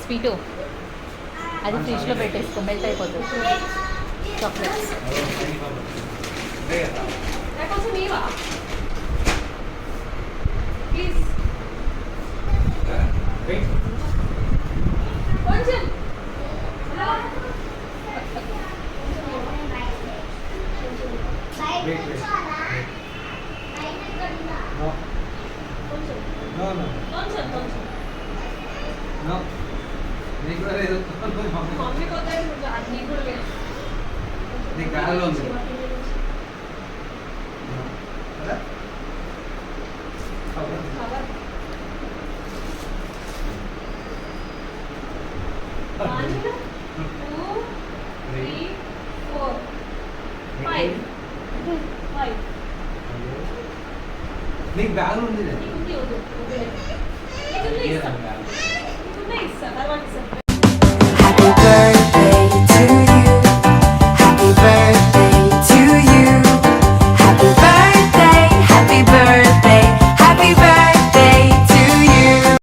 Sweet అది ఫ్రిడ్జ్లో పెట్టేసుకో, melt అయిపోతుంది. చాక్లెట్స్ ప్లీజ్ కొంచెం మమ్మీ కొత్త అన్నీ కూడా లేదు. నీకు బ్యాగ్లో ఉంది కవర్ 1 2 3 4 5 5 నీకు బ్యాగ్ ఉంది ఇది ఉంది.